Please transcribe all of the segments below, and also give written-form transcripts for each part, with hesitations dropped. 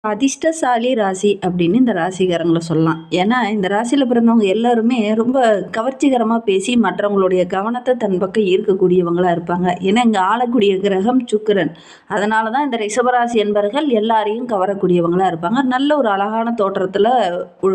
அதிர்ஷ்டசாலி ராசி அப்படின்னு இந்த ராசிக்காரங்கள சொல்லலாம். ஏன்னா, இந்த ராசியில பிறந்தவங்க எல்லாருமே ரொம்ப கவர்ச்சிகரமா பேசி மற்றவங்களுடைய கவனத்த தன் பக்கம் ஈர்க்கக்கூடியவங்களா இருப்பாங்க. ஏன்னா, இங்க ஆளக்கூடிய கிரகம் சுக்கிரன். அதனால தான் இந்த ரிஷபராசி என்பர்கள் எல்லாரையும் கவரக்கூடியவங்களா இருப்பாங்க. நல்ல ஒரு அழகான தோற்றத்துல உ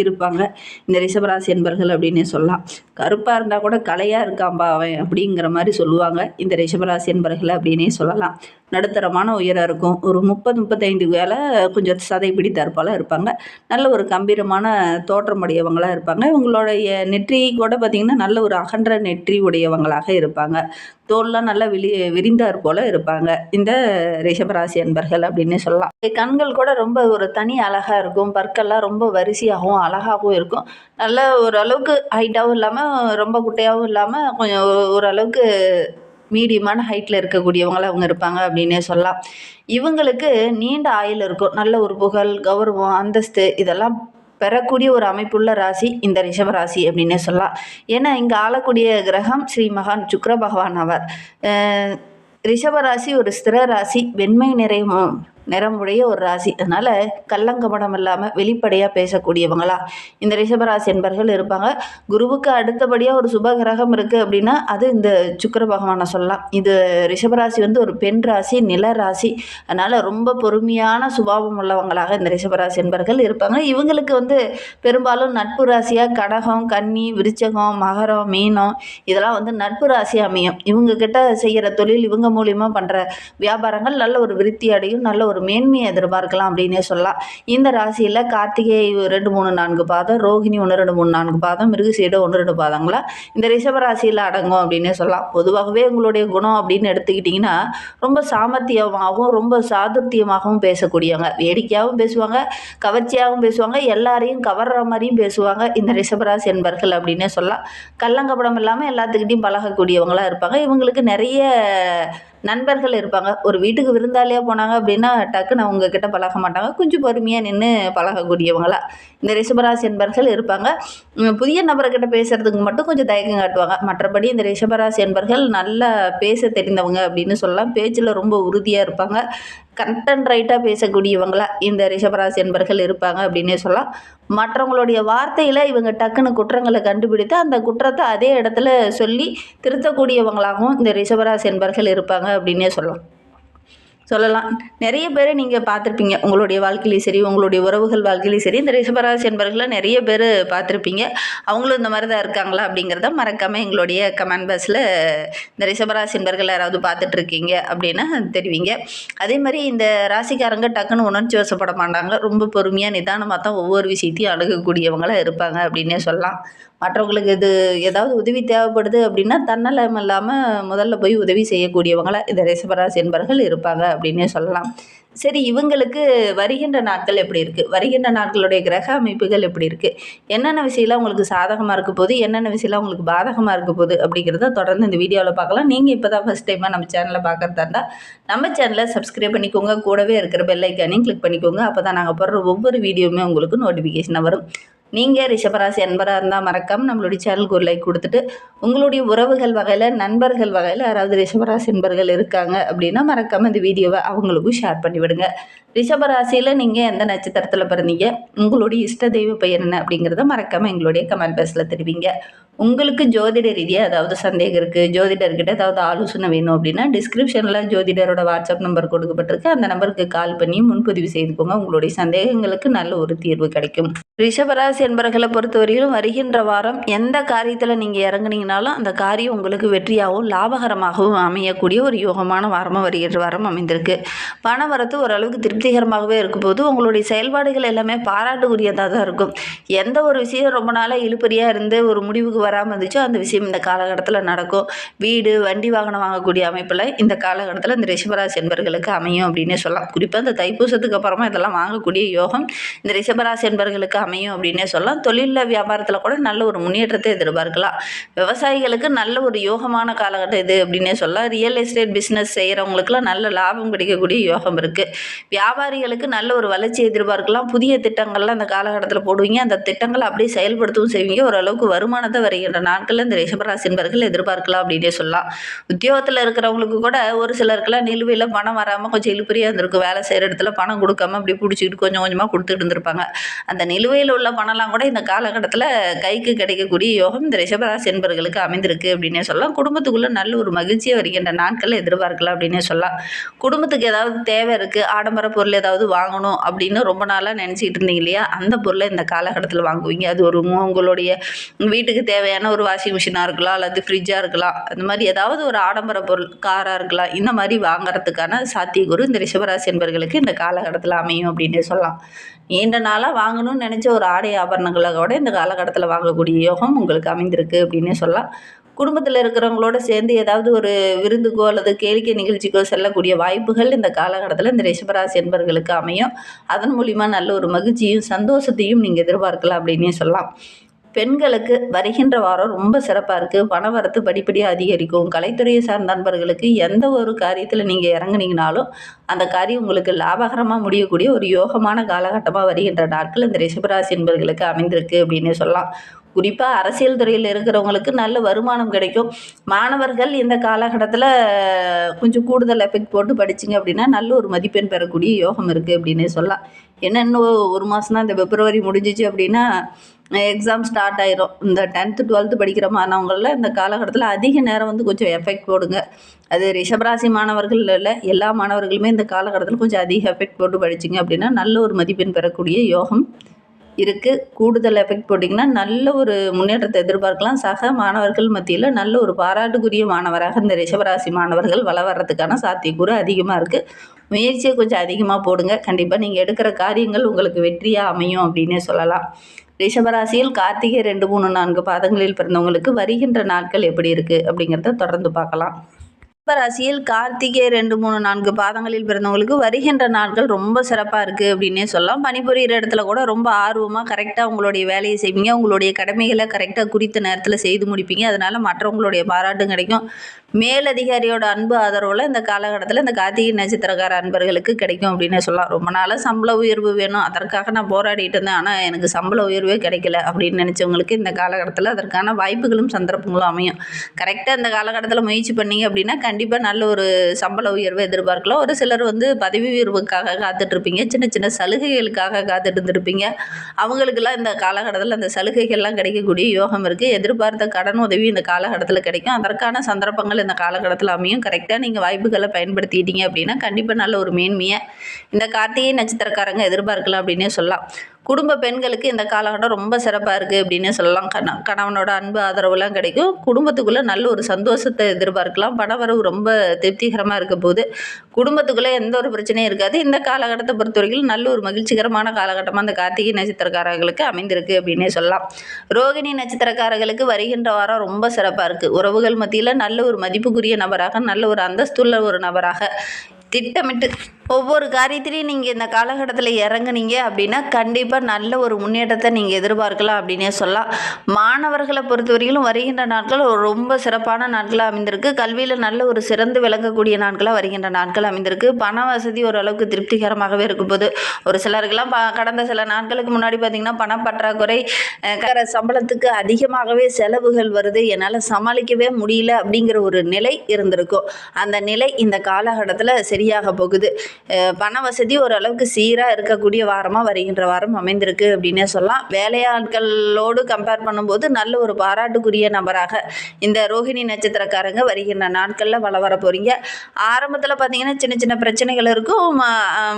இருப்பாங்க. இந்த ரிஷபராசி என்பர்கள் அப்படின்னே சொல்லலாம். கருப்பா இருந்தா கூட கலையா இருக்கான்பா அவன் அப்படிங்கிற மாரி சொல்லுவாங்க. இந்த ரிஷபராசி என்பர்கள அப்படின்னே சொல்லலாம். நடுத்தரமான உயரம் இருக்கும். ஒரு 30, 35 மேல கொஞ்சம் சதை பிடித்தாற்போல இருப்பாங்க. நல்ல ஒரு கம்பீரமான தோற்றமுடையவங்களா இருப்பாங்க. இவங்களுடைய நெற்றி கூட பார்த்தீங்கன்னா, நல்ல ஒரு அகன்ற நெற்றி உடையவங்களாக இருப்பாங்க. தோல்லாம் நல்லா விரிந்தார் போல இருப்பாங்க. இந்த ரிஷபராசி அன்பர்கள் அப்படின்னே சொல்லலாம். கண்கள் கூட ரொம்ப ஒரு தனி அழகா இருக்கும். பற்கள்லாம் ரொம்ப வரிசையாகவும், அழகாகவும் இருக்கும். நல்ல ஓரளவுக்கு ஹைட்டாவும் இல்லாம, ரொம்ப குட்டையாவும் இல்லாம, கொஞ்சம் ஓரளவுக்கு மீடியமான ஹைட்டில் இருக்கக்கூடியவங்களா அவங்க இருப்பாங்க அப்படின்னே சொல்லலாம். இவங்களுக்கு நீண்ட ஆயுள் இருக்கும். நல்ல ஒரு புகழ், கௌரவம், அந்தஸ்து இதெல்லாம் பெறக்கூடிய ஒரு அமைப்புள்ள ராசி இந்த ரிஷப ராசி அப்படின்னே சொல்லலாம். ஏன்னா இங்கே ஆளக்கூடிய கிரகம் ஸ்ரீ மகான் சுக்கிர பகவான் அவர். ரிஷப ராசி ஒரு ஸ்திர ராசி, வெண்மை நிறமுடைய ஒரு ராசி. அதனால கள்ளங்கபடம் இல்லாமல் வெளிப்படையாக பேசக்கூடியவங்களா இந்த ரிஷபராசி என்பர்கள் இருப்பாங்க. குருவுக்கு அடுத்தபடியாக ஒரு சுப கிரகம் இருக்குது அப்படின்னா அது இந்த சுக்கிர பகவானை சொல்லலாம். இது ரிஷபராசி வந்து ஒரு பெண் ராசி, நில ராசி. அதனால் ரொம்ப பொறுமையான சுபாவம் உள்ளவங்களாக இந்த ரிஷபராசி என்பர்கள் இருப்பாங்க. இவங்களுக்கு வந்து பெரும்பாலும் நட்பு ராசியாக கடகம், கன்னி, விருச்சகம், மகரம், மீனம் இதெல்லாம் வந்து நட்பு ராசி அமையும். இவங்க கிட்ட செய்கிற தொழில், இவங்க மூலியமாக பண்ணுற வியாபாரங்கள் நல்ல ஒரு விருத்தி அடையும், நல்ல ஒரு மேன்மையை எதிர்பார்க்கலாம் அப்படின்னே சொல்லலாம். இந்த ராசியில் கார்த்திகை 2, 3, 4 பாதம், ரோகிணி 1, 2, 3, 4 பாதம், மிருகசீடம் 1, 2 பாதங்களா இந்த ரிஷப ராசியில் அடங்கும் அப்படின்னே சொல்லலாம். பொதுவாகவே உங்களுடைய குணம் அப்படின்னு எடுத்துக்கிட்டிங்கன்னா ரொம்ப சாமர்த்தியமாகவும் ரொம்ப சாதுர்த்தியமாகவும் பேசக்கூடியவங்க. வேடிக்கையாகவும் பேசுவாங்க, கவர்ச்சியாகவும் பேசுவாங்க, எல்லாரையும் கவர்ற மாதிரியும் பேசுவாங்க இந்த ரிஷபராசி என்பர்கள் அப்படின்னே சொல்லலாம். கள்ளங்கபடம் இல்லாமல் எல்லாத்துக்கிட்டையும் பழகக்கூடியவங்களா இருப்பாங்க. இவங்களுக்கு நிறைய நண்பர்கள் இருப்பாங்க. ஒரு வீட்டுக்கு விருந்தாளியாக போனாங்க அப்படின்னா டக்குன்னு அவங்க கிட்ட பழக மாட்டாங்க. கொஞ்சம் பொறுமையாக நின்று பழகக்கூடியவங்களா இந்த ரிஷபராசி என்பர்கள் இருப்பாங்க. புதிய நபர்கிட்ட பேசுகிறதுக்கு மட்டும் கொஞ்சம் தயக்கம் காட்டுவாங்க. மற்றபடி இந்த ரிஷபராசி என்பர்கள் நல்லா பேச தெரிந்தவங்க அப்படின்னு சொல்லலாம். பேச்சில் ரொம்ப உறுதியாக இருப்பாங்க. கண்டென்ட் ரைட்டாக பேசக்கூடியவங்களா இந்த ரிஷபராசி என்பர்கள் இருப்பாங்க அப்படின்னே சொல்லலாம். மற்றவங்களுடைய வார்த்தையில் இவங்க டக்குன்னு குற்றங்களை கண்டுபிடித்து அந்த குற்றத்தை அதே இடத்துல சொல்லி திருத்தக்கூடியவங்களாகவும் இந்த ரிஷபராசி என்பர்கள் இருப்பாங்க அப்படின்னே சொல்லலாம். நிறைய பேரை நீங்கள் பார்த்துருப்பீங்க. உங்களுடைய வாழ்க்கையிலையும் சரி, உங்களுடைய உறவுகள் வாழ்க்கையிலையும் சரி, இந்த ரிஷபராசி என்பர்களை நிறைய பேர் பார்த்துருப்பீங்க. அவங்களும் இந்த மாதிரி தான் இருக்காங்களா அப்படிங்கிறத மறக்காமல் எங்களுடைய கமெண்ட் பாக்ஸில் இந்த ரிஷபராசி என்பர்கள் யாராவது பார்த்துட்ருக்கீங்க அப்படின்னா தெரிவிங்க. அதே மாதிரி இந்த ராசிக்காரங்க டக்குன்னு உணர்ச்சி வசப்பட மாட்டாங்க. ரொம்ப பொறுமையாக நிதானமாக தான் ஒவ்வொரு விஷயத்தையும் அணுகக்கூடியவங்களாக இருப்பாங்க அப்படின்னே சொல்லலாம். மற்றவங்களுக்கு ஏதாவது உதவி தேவைப்படுது அப்படின்னா தன்னலம் இல்லாமல் முதல்ல போய் உதவி செய்யக்கூடியவங்களா இந்த ரிஷபராசி என்பர்கள் இருப்பாங்க அப்படின்னே சொல்லலாம். சரி, இவங்களுக்கு வருகின்ற நாட்கள் எப்படி இருக்குது, வருகின்ற நாட்களுடைய கிரக அமைப்புகள் எப்படி இருக்குது, என்னென்ன விஷயம்லாம் உங்களுக்கு சாதகமாக இருக்க போகுது, என்னென்ன விஷயம்லாம் உங்களுக்கு பாதகமாக இருக்க போகுது அப்படிங்கிறத தொடர்ந்து இந்த வீடியோவில் பார்க்கலாம். நீங்கள் இப்போ தான் ஃபஸ்ட் டைமாக நம்ம சேனலை பார்க்குறதா இருந்தால் நம்ம சேனலை சப்ஸ்கிரைப் பண்ணிக்கோங்க. கூடவே இருக்கிற பெல் ஐக்கானையும் கிளிக் பண்ணிக்கோங்க. அப்போ தான் நாங்கள் போடுற ஒவ்வொரு வீடியோவுமே உங்களுக்கு நோட்டிஃபிகேஷனாக வரும். நீங்கள் ரிஷபராசி அன்பராக இருந்தால் மறக்காமல் நம்மளுடைய சேனலுக்கு ஒரு லைக் கொடுத்துட்டு, உங்களுடைய உறவுகள் வகையில், நண்பர்கள் வகையில் யாராவது ரிஷபராசி அன்பர்கள் இருக்காங்க அப்படின்னா மறக்காமல் இந்த வீடியோவை அவங்களுக்கும் ஷேர் பண்ணிவிடுங்க. ரிஷபராசியில் நீங்கள் எந்த நட்சத்திரத்தில் பிறந்தீங்க, உங்களுடைய இஷ்ட தெய்வ பெயர் என்ன அப்படிங்கிறத மறக்காமல் எங்களுடைய கமெண்ட் பாக்ஸில் தெரிவிங்க. உங்களுக்கு ஜோதிட ரீதியாக ஏதாவது சந்தேகம் இருக்குது, ஜோதிடர்கிட்ட ஏதாவது ஆலோசனை வேணும் அப்படின்னா டிஸ்கிரிப்ஷனில் ஜோதிடரோட வாட்ஸ்அப் நம்பர் கொடுக்கப்பட்டிருக்கு. அந்த நம்பருக்கு கால் பண்ணி முன்பதிவு செய்துக்கோங்க. உங்களுடைய சந்தேகங்களுக்கு நல்ல ஒரு தீர்வு கிடைக்கும். ரிஷபராசி என்பர்களை பொறுத்தவரையிலும் வருகின்ற வாரம் எந்த காரியத்தில் நீங்கள் இறங்குனீங்கனாலும் அந்த காரியம் உங்களுக்கு வெற்றியாகவும் லாபகரமாகவும் அமையக்கூடிய ஒரு யோகமான வாரமாக வருகின்ற வாரம் அமைந்திருக்கு. பண வரத்து ஓரளவுக்கு திருப்திகரமாகவே இருக்கும் போது உங்களுடைய செயல்பாடுகள் எல்லாமே பாராட்டுக்குரியதாக தான் இருக்கும். எந்த ஒரு விஷயம் ரொம்ப நாளாக இழுபறியாக இருந்து ஒரு முடிவுக்கு வராமல் இருந்துச்சோ அந்த விஷயம் இந்த காலகட்டத்தில் நடக்கும். வீடு, வண்டி வாகனம் வாங்கக்கூடிய அமைப்பில் இந்த காலகட்டத்தில் இந்த ரிஷபராசி என்பர்களுக்கு அமையும் அப்படின்னே சொல்லலாம். குறிப்பாக இந்த தைப்பூசத்துக்கு அப்புறமா இதெல்லாம் வாங்கக்கூடிய யோகம் இந்த ரிஷபராசி என்பர்களுக்கு அமையும் அப்படின்னே சொல்லலாம். தொழிலில், வியாபாரத்தில் கூட நல்ல ஒரு முன்னேற்றத்தை எதிர்பார்க்கலாம். விவசாயிகளுக்கு நல்ல ஒரு யோகமான காலகட்டம் இது அப்படின்னே சொல்லலாம். ரியல் எஸ்டேட் பிஸ்னஸ் செய்கிறவங்களுக்குலாம் நல்ல லாபம் கிடைக்கக்கூடிய யோகம் இருக்குது. வியாபாரிகளுக்கு நல்ல ஒரு வளர்ச்சி எதிர்பார்க்கலாம். புதிய திட்டங்கள்லாம் அந்த காலகட்டத்தில் போடுவீங்க. அந்த திட்டங்களை அப்படியே செயல்படுத்தவும் செய்வீங்க. ஓரளவுக்கு வருமானத்தை வர வருகின்ற நாட்களில் இந்த ரிஷபராசி என்பவர்கள் எதிர்பார்க்கலாம் அப்படின்னே சொல்லலாம். உத்தியோகத்தில் இருக்கிறவங்களுக்கு கூட ஒரு சிலருக்கெல்லாம் நிலுவையில் பணம் வராமல் கொஞ்சம் இழுபறியாக இருந்திருக்கும். வேலை செய்கிற இடத்துல பணம் கொடுக்காம அப்படி பிடிச்சிக்கிட்டு கொஞ்சம் கொஞ்சமாக கொடுத்துட்டு இருந்திருப்பாங்க. அந்த நிலுவையில் உள்ள பணம்லாம் கூட இந்த காலகட்டத்தில் கைக்கு கிடைக்கக்கூடிய யோகம் இந்த ரிஷபராசி என்பவர்களுக்கு அமைந்திருக்கு அப்படின்னே சொல்லலாம். குடும்பத்துக்குள்ளே நல்ல ஒரு மகிழ்ச்சியை வருகின்ற நாட்களில் எதிர்பார்க்கலாம் அப்படின்னே சொல்லலாம். குடும்பத்துக்கு ஏதாவது தேவை இருக்குது, ஆடம்பர பொருள் ஏதாவது வாங்கணும் அப்படின்னு ரொம்ப நாளாக நினச்சிக்கிட்டு இருந்தீங்க இல்லையா, அந்த பொருளை இந்த காலகட்டத்தில் வாங்குவீங்க. அது ஒரு உங்களுடைய வீட்டுக்கு தேவையான ஒரு வாஷிங் மிஷினாக இருக்கலாம், அல்லது ஃப்ரிட்ஜாக இருக்கலாம், அந்த மாதிரி ஏதாவது ஒரு ஆடம்பர பொருள் காராக இருக்கலாம். இந்த மாதிரி வாங்குறதுக்கான சாத்தியக்கூறு இந்த ரிஷபராசி என்பவர்களுக்கு இந்த காலகட்டத்தில் அமையும் அப்படின்னே சொல்லலாம். நீண்ட நாளாக வாங்கணும்னு நினச்ச ஒரு ஆடை ஆபரணங்களை கூட இந்த காலகட்டத்தில் வாங்கக்கூடிய யோகம் உங்களுக்கு அமைந்திருக்கு அப்படின்னே சொல்லலாம். குடும்பத்தில் இருக்கிறவங்களோட சேர்ந்து ஏதாவது ஒரு விருந்துக்கோ அல்லது கேளிக்கை நிகழ்ச்சிக்கோ செல்லக்கூடிய வாய்ப்புகள் இந்த காலகட்டத்தில் இந்த ரிஷபராசி என்பவர்களுக்கு அமையும். அதன் மூலிமா நல்ல ஒரு மகிழ்ச்சியும் சந்தோஷத்தையும் நீங்கள் எதிர்பார்க்கலாம் அப்படின்னே சொல்லலாம். பெண்களுக்கு வருகின்ற வாரம் ரொம்ப சிறப்பாக இருக்குது. பணவரத்து படிப்படியாக அதிகரிக்கும். கலைத்துறையை சார்ந்த நண்பர்களுக்கு எந்த ஒரு காரியத்தில் நீங்கள் இறங்குனீங்கனாலும் அந்த காரியம் உங்களுக்கு லாபகரமாக முடியக்கூடிய ஒரு யோகமான காலகட்டமாக வருகின்ற நாட்கள் இந்த ரிஷபராசி என்பவர்களுக்கு அமைந்திருக்கு அப்படின்னே சொல்லலாம். குறிப்பாக அரசியல் துறையில் இருக்கிறவங்களுக்கு நல்ல வருமானம் கிடைக்கும். மாணவர்கள் இந்த காலகட்டத்தில் கொஞ்சம் கூடுதல் எஃபெக்ட் போட்டு படிச்சிங்க அப்படின்னா நல்ல ஒரு மதிப்பெண் பெறக்கூடிய யோகம் இருக்குது அப்படின்னே சொல்லலாம். ஏன்னா இன்னும் ஒரு மாதம் தான், இந்த பிப்ரவரி முடிஞ்சிச்சு அப்படின்னா எக்ஸாம் ஸ்டார்ட் ஆயிரும். இந்த 10th 12th படிக்கிற மாணவங்களில் இந்த காலகட்டத்தில் அதிக நேரம் கொஞ்சம் எஃபெக்ட் போடுங்க. அது ரிஷபராசி மாணவர்கள் இல்லை, எல்லா மாணவர்களுமே இந்த காலகட்டத்தில் கொஞ்சம் அதிக எஃபெக்ட் போட்டு படிச்சிங்க அப்படின்னா நல்ல ஒரு மதிப்பெண் பெறக்கூடிய யோகம் இருக்குது. கூடுதல் எஃபெக்ட் போட்டிங்கன்னா நல்ல ஒரு முன்னேற்றத்தை எதிர்பார்க்கலாம். சக மாணவர்கள் மத்தியில் நல்ல ஒரு பாராட்டுக்குரிய மாணவராக இந்த ரிஷபராசி மாணவர்கள் வளர்கிறதுக்கான சாத்தியக்கூறு அதிகமாக இருக்குது. முயற்சியை கொஞ்சம் அதிகமாக போடுங்க. கண்டிப்பாக நீங்கள் எடுக்கிற காரியங்கள் உங்களுக்கு வெற்றியாக அமையும் அப்படின்னே சொல்லலாம். ரிஷபராசியில் கார்த்திகை 2, 3, 4 பாதங்களில் பிறந்தவங்களுக்கு வருகின்ற நாட்கள் எப்படி இருக்குது அப்படிங்கிறத தொடர்ந்து பார்க்கலாம். ரிஷபராசியில் கார்த்திகை 2, 3, 4 பாதங்களில் பிறந்தவங்களுக்கு வருகின்ற நாட்கள் ரொம்ப சிறப்பாக இருக்குது அப்படின்னே சொல்லலாம். பணிபுரிகிற இடத்துல கூட ரொம்ப ஆர்வமாக கரெக்டாக உங்களுடைய வேலையை செய்வீங்க. உங்களுடைய கடமைகளை கரெக்டாக குறித்த நேரத்தில் செய்து முடிப்பீங்க. அதனால் மற்றவங்களுடைய பாராட்டும் கிடைக்கும். மேலதிகாரியோட அன்பு ஆதரவில் இந்த காலகட்டத்தில் இந்த கார்த்திகை நட்சத்திரக்கார அன்பர்களுக்கு கிடைக்கும் அப்படின்னு சொல்லலாம். ரொம்ப நாளாக சம்பள உயர்வு வேணும், அதற்காக நான் போராடிட்டு இருந்தேன், ஆனால் எனக்கு சம்பள உயர்வே கிடைக்கல அப்படின்னு நினச்சவங்களுக்கு இந்த காலகட்டத்தில் அதற்கான வாய்ப்புகளும் சந்தர்ப்பங்களும் அமையும். கரெக்டாக இந்த காலகட்டத்தில் முயற்சி பண்ணீங்க அப்படின்னா கண்டிப்பாக நல்ல ஒரு சம்பள உயர்வை எதிர்பார்க்கலாம். ஒரு சிலர் பதவி உயர்வுக்காக காத்துட்ருப்பீங்க, சின்ன சின்ன சலுகைகளுக்காக காத்துட்டு இருந்திருப்பீங்க. அவங்களுக்கெல்லாம் இந்த காலகட்டத்தில் அந்த சலுகைகள்லாம் கிடைக்கக்கூடிய யோகம் இருக்குது. எதிர்பார்த்த கடன் உதவி இந்த காலகட்டத்தில் கிடைக்கும். அதற்கான சந்தர்ப்பங்கள் இந்த காலகட்டத்தில் அமையும். கரெக்டாக நீங்கள் வாய்ப்புகளை பயன்படுத்திட்டீங்க அப்படின்னா கண்டிப்பாக நல்ல ஒரு மேன்மையை இந்த கார்த்திகை நட்சத்திரக்காரங்க எதிர்பார்க்கலாம் அப்படின்னே சொல்லலாம். குடும்ப பெண்களுக்கு இந்த காலகட்டம் ரொம்ப சிறப்பாக இருக்குது அப்படின்னு சொல்லலாம். கணவனோட அன்பு ஆதரவுலாம் கிடைக்கும். குடும்பத்துக்குள்ளே நல்ல ஒரு சந்தோஷத்தை எதிர்பார்க்கலாம். பணவரவு ரொம்ப திருப்திகரமாக இருக்க போது குடும்பத்துக்குள்ளே எந்த ஒரு பிரச்சனையும் இருக்காது. இந்த காலகட்டத்தை பொறுத்தவரைக்கும் நல்ல ஒரு மகிழ்ச்சிகரமான காலகட்டமாக அந்த கார்த்திகை நட்சத்திரக்காரர்களுக்கு அமைந்திருக்கு அப்படின்னே சொல்லலாம். ரோகிணி நட்சத்திரக்காரர்களுக்கு வருகின்ற வாரம் ரொம்ப சிறப்பாக இருக்குது. உறவுகள் மத்தியில் நல்ல ஒரு மதிப்புக்குரிய நபராக, நல்ல ஒரு அந்தஸ்துள்ள ஒரு நபராக திட்டமிட்டு ஒவ்வொரு காரியத்திலையும் நீங்கள் இந்த காலகட்டத்தில் இறங்குனீங்க அப்படின்னா கண்டிப்பாக நல்ல ஒரு முன்னேற்றத்தை நீங்கள் எதிர்பார்க்கலாம் அப்படின்னே சொல்லலாம். மாணவர்களை பொறுத்தவரையிலும் வருகின்ற நாட்கள் ரொம்ப சிறப்பான நாட்களாக அமைந்திருக்கு. கல்வியில் நல்ல ஒரு சிறந்து விளங்கக்கூடிய நாட்களாக வருகின்ற நாட்கள் அமைந்திருக்கு. பண வசதி ஓரளவுக்கு திருப்திகரமாகவே இருக்கும்போது ஒரு சிலருக்கெல்லாம் கடந்த சில நாட்களுக்கு முன்னாடி பார்த்திங்கன்னா பணப்பற்றாக்குறை, சம்பளத்துக்கு அதிகமாகவே செலவுகள் வருது, என்னால் சமாளிக்கவே முடியல அப்படிங்கிற ஒரு நிலை இருந்திருக்கும். அந்த நிலை இந்த காலகட்டத்தில் சரியாக போகுது. பண வசதி ஓரளவுக்கு சீராக இருக்கக்கூடிய வாரமாக வருகின்ற வாரம் அமைந்திருக்கு அப்படின்னே சொல்லலாம். வேலையாட்களோடு கம்பேர் பண்ணும்போது நல்ல ஒரு பாராட்டுக்குரிய நபராக இந்த ரோகிணி நட்சத்திரக்காரங்க வருகின்ற நாட்களில் வர போகிறீங்க. ஆரம்பத்தில் பார்த்திங்கன்னா சின்ன சின்ன பிரச்சனைகள் இருக்கும்.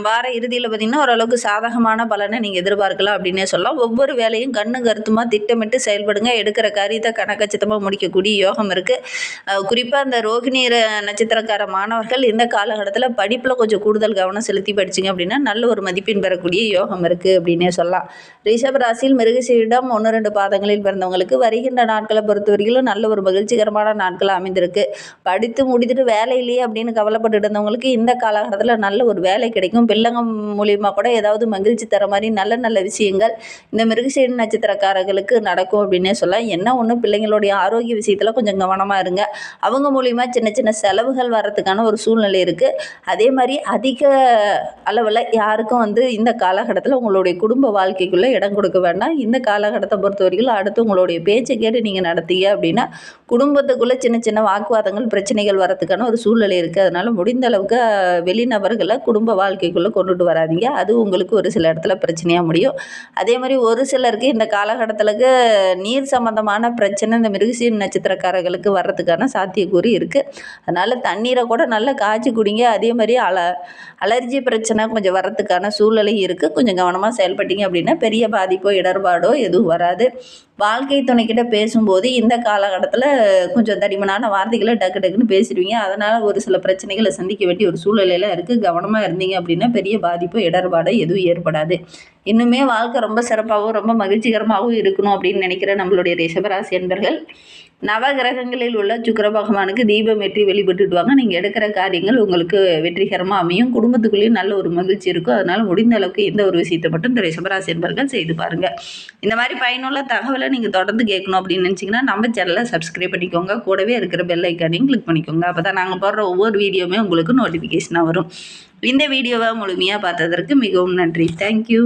வார இறுதியில் பார்த்திங்கன்னா ஓரளவுக்கு சாதகமான பலனை நீங்கள் எதிர்பார்க்கலாம் அப்படின்னே சொல்லலாம். ஒவ்வொரு வேலையும் கண்ணு கருத்துமாக திட்டமிட்டு செயல்படுங்க. எடுக்கிற காரியத்தை கணக்கச்சிதமாக முடிக்கக்கூடிய யோகம் இருக்குது. குறிப்பாக இந்த ரோகிணி நட்சத்திரக்கார மாணவர்கள் இந்த காலகட்டத்தில் படிப்பில் கொஞ்சம் கூடுதல் கவனம் செலுத்தி படிச்சிங்க அப்படின்னா நல்ல ஒரு மதிப்பெண் பெறக்கூடிய யோகம் இருக்குது அப்படின்னே சொல்லலாம். ரிஷப ராசியில் மிருகசீரிடம் 1, 2 பாதங்களில் பிறந்தவங்களுக்கு வருகின்ற நாட்களை பொறுத்தவரையிலும் நல்ல ஒரு மகிழ்ச்சிகரமான நாட்கள் அமைந்திருக்கு. படித்து முடித்துட்டு வேலை இல்லையே அப்படின்னு கவலைப்பட்டு இருந்தவங்களுக்கு இந்த காலகட்டத்தில் நல்ல ஒரு வேலை கிடைக்கும். பிள்ளைங்க மூலியமாக கூட ஏதாவது மகிழ்ச்சி தர மாதிரி நல்ல நல்ல விஷயங்கள் இந்த மிருகசீரி நட்சத்திரக்காரர்களுக்கு நடக்கும் அப்படின்னே சொல்லலாம். என்ன ஒன்று, பிள்ளைங்களுடைய ஆரோக்கிய விஷயத்தில் கொஞ்சம் கவனமாக இருங்க. அவங்க மூலியமாக சின்ன சின்ன செலவுகள் வர்றதுக்கான ஒரு சூழ்நிலை இருக்குது. அதே மாதிரி அதிக அதிக அளவில் யாருக்கும் இந்த காலகட்டத்தில் உங்களுடைய குடும்ப வாழ்க்கைக்குள்ளே இடம் கொடுக்க வேண்டாம். இந்த காலகட்டத்தை பொறுத்த வரைக்கும் அடுத்து உங்களுடைய பேச்சை கேட்டு நீங்கள் நடத்தீங்க அப்படின்னா குடும்பத்துக்குள்ளே சின்ன சின்ன வாக்குவாதங்கள் பிரச்சனைகள் வரதுக்கான ஒரு சூழ்நிலை இருக்குது. அதனால் முடிந்த அளவுக்கு வெளிநபர்களை குடும்ப வாழ்க்கைக்குள்ளே கொண்டுட்டு வராதீங்க. அது உங்களுக்கு ஒரு சில இடத்துல பிரச்சனையாக முடியும். அதே மாதிரி ஒரு சிலருக்கு இந்த காலகட்டத்திலுக்கு நீர் சம்பந்தமான பிரச்சனை இந்த மிருகசீரிஷ நட்சத்திரக்காரர்களுக்கு வர்றதுக்கான சாத்தியக்கூறு இருக்குது. அதனால் தண்ணீரை கூட நல்லா காய்ச்சி குடிங்க. அதே மாதிரி அலர்ஜி பிரச்சனை கொஞ்சம் வர்றதுக்கான சூழ்நிலை இருக்குது. கொஞ்சம் கவனமாக செயல்பட்டீங்க அப்படின்னா பெரிய பாதிப்போ இடர்பாடோ எதுவும் வராது. வாழ்க்கை துணைக்கிட்ட பேசும்போது இந்த காலகட்டத்தில் கொஞ்சம் தடிமனான வார்த்தைகளை டக்கு டக்குன்னு பேசிடுவீங்க. அதனால் ஒரு சில பிரச்சனைகளை சந்திக்க வேண்டிய ஒரு சூழ்நிலையில் இருக்குது. கவனமாக இருந்தீங்க அப்படின்னா பெரிய பாதிப்போ இடர்பாடோ எதுவும் ஏற்படாது. இன்னுமே வாழ்க்கை ரொம்ப சிறப்பாகவும் ரொம்ப மகிழ்ச்சிகரமாகவும் இருக்கணும் அப்படின்னு நினைக்கிற நம்மளுடைய ரிஷபராசி என்பர்கள் நவகிரகங்களில் உள்ள சுக்கிர பகவானுக்கு தீபம் ஏற்றி வழிபட்டுட்டு வாங்க. நீங்கள் எடுக்கிற காரியங்கள் உங்களுக்கு வெற்றிகரமாக அமையும். குடும்பத்துக்குள்ளேயும் நல்ல ஒரு மகிழ்ச்சி இருக்கும். அதனால் முடிந்த அளவுக்கு இந்த ஒரு விஷயத்தை மட்டும் இந்த ரிஷபராசி என்பர்கள் செய்து பாருங்கள். இந்த மாதிரி பயனுள்ள தகவலை நீங்கள் தொடர்ந்து கேட்கணும் அப்படின்னு நினச்சிங்கன்னா நம்ம சேனலை சப்ஸ்கிரைப் பண்ணிக்கோங்க. கூடவே இருக்கிற பெல் ஐக்கானையும் கிளிக் பண்ணிக்கோங்க. அப்போ தான் நாங்கள் போடுற ஒவ்வொரு வீடியோவுமே உங்களுக்கு நோட்டிஃபிகேஷனாக வரும். இந்த வீடியோவை முழுமையாக பார்த்ததற்கு மிகவும் நன்றி. தேங்க்யூ.